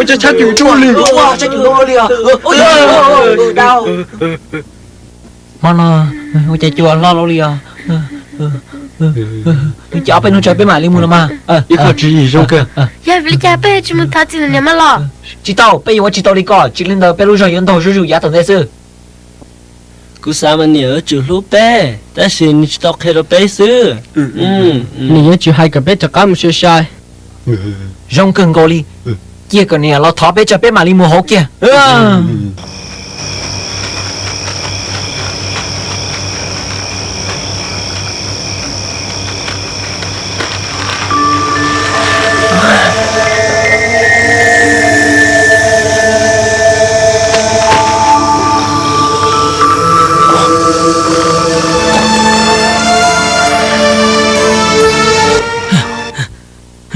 我จะชักอยู่ช่วงนี้ว้าชักอยู่โน่นเลยอ่ะดาวมาละ我จะจวนรอเราเลยอ่ะจะเอาไปนู่นจะไปหมายลิมูลมา一个指引中个要不你家背这么他记得你们了？知道被我知道的个只领导被路上人头叔叔牙疼在事กูสามเหนือจุลูเป้แต่สินจะต้องเคโรเป้ซื้อ你也只还个被这干么学晒用更高哩这个呢老头被这被马里木好嘅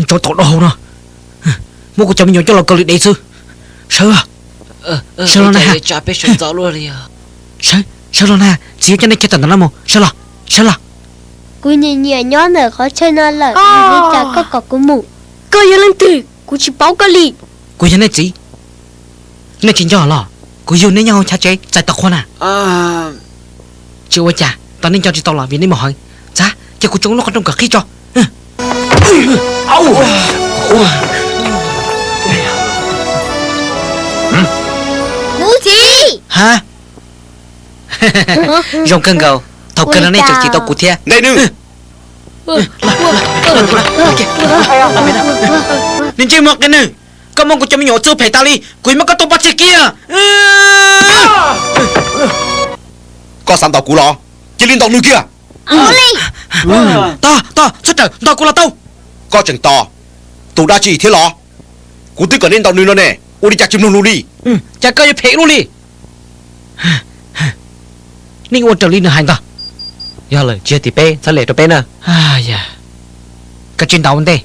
cho tụi nó hồn nó mua của chồng nhiều cho là cầu liệt đấy sư sợ sợ lo nèจะไปชนเจ้าluôn đi sợ lo nè chỉ cho nên cho tận nó mà sợ lo cô nhìn nhìn nhỏ nữa khó chơi nó là vì cha có của mù có yêu lên từ cô chỉ bảo cái gì cô cho nên chỉ nên chỉ cho lo cô yêu nên nhau cha chế chạy tao khoan à chưa qua cha tao nên cho chị tao là vì nên mà hỏi cha cho cô chúng nó còn trong cả khi cho Ngũ chị hả dùng cân cầu thầu cân nó này chẳng chỉ tao cụ thia đây nương nên chơi mặc cái nương có mong của chồng nhỏ chưa phải ta đi quý mà có tôi bắt chết kia có sẵn tàu cũ lọ chỉ liên tàu nuôi kia to xuất trở tàu cũ là tàu có chừng to tụ đa chỉ thế lọ cú tức cả lên tàu nuôi nó nè ô đi chặt chim luôn đi chặt coi phê luôn đi ninh ôn trở lên nữa hành ta giờ lời chia thì bé sao lệ cho bé nè dạ cái chuyện đầu đây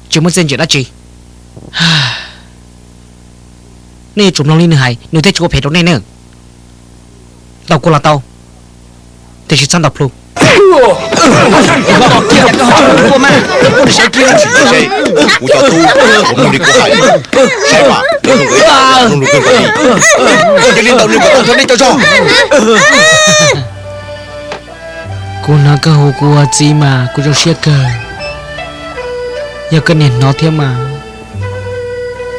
chỉ muốn xin chuyện đó chị nè chúng nó lên nữa hay nếu thấy chú phê đâu này nữa tàu cô là tàu thì chỉ săn đập luôn我叫猪，我们的国海，谁嘛？弄个个地，我这领导你不当成你叫啥？cô nói cơ hồ cô gì mà cô trong xe cờ, giờ cái nền nó thế mà,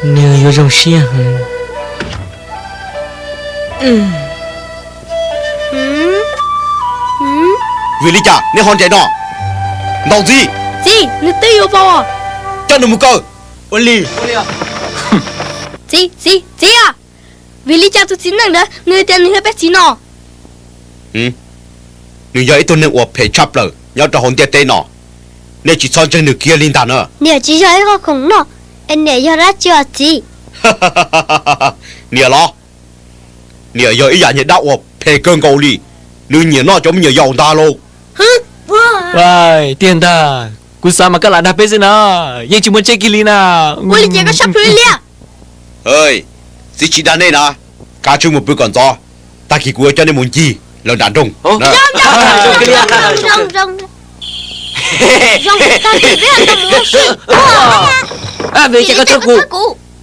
nếu vô trong xe hả? Vì lý cha,你看这喏，脑子，chị你对有包啊真的不够，我哩，chị à vì lý cha tôi xin năng đó người tiền người bé xin nó 你要一顿呢我陪差不了，要到红点点喏，你去穿针你kia领导呢？你只要一个空了，你要来叫chị，你咯，你要一人一打我陪更高哩，你年那怎么要大喽？喂，电的，姑啥嘛个懒得背着呢？也只么这个哩呢？我理解个啥不了？ơi，是其他呢呐？家中没不干做，但是我叫你们记，两打中。让，但是不要那么事。啊，别这个车轱，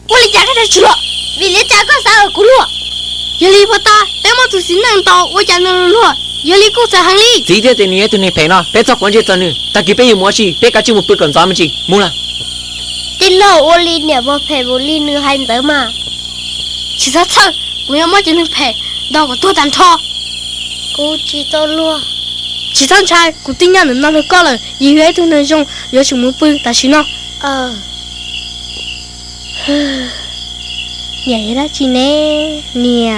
我理解个他去了，为了加个啥个轱辘？有理不大，别么做新能到我家能落。有理过在行里，直接对你对你赔了，别做关键真的，但是别有模式，别个就不跟咱们去，没了。今老我理你不赔，我理你还得嘛？其实操，我要么就能赔，到我多单超。我知道了。其实菜，我顶下能拿到高了，以后都能用，有什么不但是呢？你来几呢？你。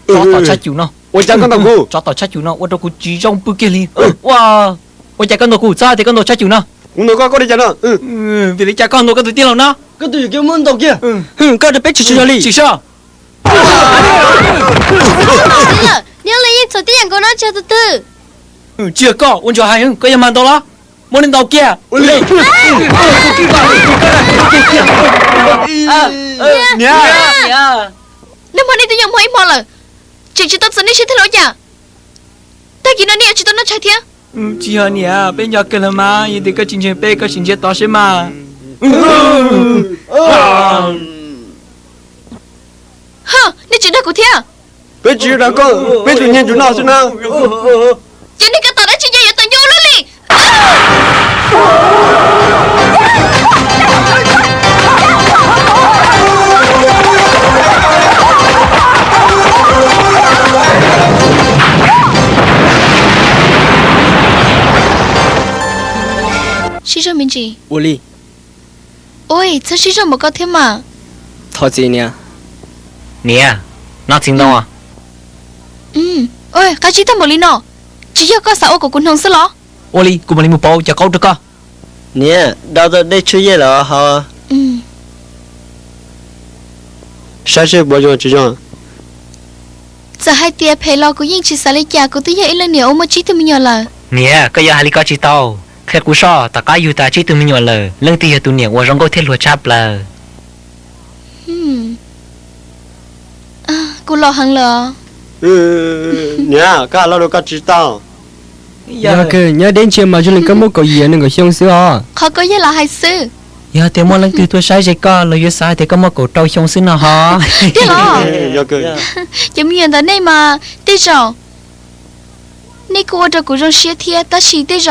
cho tao chắc chịu nó, ôi cha con tao cũ, cho tao chắc chịu nó, ôi tao cũ chỉ trong bữa kia liền, wow, ôi cha con tao cũ, sao thì con tao chắc chịu nó, nó có đi chả nó, vì lý cha con tao có tự tin lòng nó, cái tụi kêu muốn tao kia, có được biết chỉ đi, chỉ sao? nhớ lấy những số tiền của nó chưa từ từ, chưa có, ôn cho hay hơn, có gì mà tao lo, muốn lên tàu kia, ôn lên, Nhá. Nếu mà đi tôi nhầm hơi mò rồi. Chỉ tao dẫn đi xin thay lỗi nhà. Ta kỹ nó nè chỉ tao nó chạy thiệt. Chỉ hơn nhá, bên nhà cần làm mà, vậy thì cái chính trị bé cái chính trị to xem mà. Hả, nè chỉ đây của thiệt. Bên chỉ là con, bên chủ nhân chủ nào xem nào. Chỉ đi cái tao đã chỉ dạy tao vô luôn đi. Sĩ cho mình gì? Uli, Ôi, sao sĩ cho một câu thế mà? thọ gì nhá? Nè, nó chính đâu à? Ôi, cái chị ta một ly nọ. Chỉ cho có sao củaคุณhồng sao lo? Oli, cô mà đi một bao cho câu được co. Nè, đào tới đây chơi gì là hả? Sao sẽ bỏ cho chỉ cho? Giờ hai tia phải lo của những chị sao lấy nhà của tôi dậy lên nhiều mà chỉ tôi mình nhỏ là. Nè, cái giờ hai có chỉ tao. Khét cú so, ta cá yêu ta chỉ từ mình nhỏ lờ. Lưng tia tụi nè, qua rong câu thiết lúa chắp lờ. Cô lo hàng lờ. Nhá, cả lâu đâu cả chỉ tao. Dạ cứ nhớ đến chiều mà chúng mình có một câu gì nên có xong xưa. Khó có gì là hay sư. Giờ thì mỗi lần từ tôi sai gì co, lời sai thì có một câu trâu xong xứ nào hả? Thế lo. Dạ cứ. Chấm nhận tới đây mà. Thế rồi. Nè cô ở đây của rong xía thiệt ta chỉ thế rồi.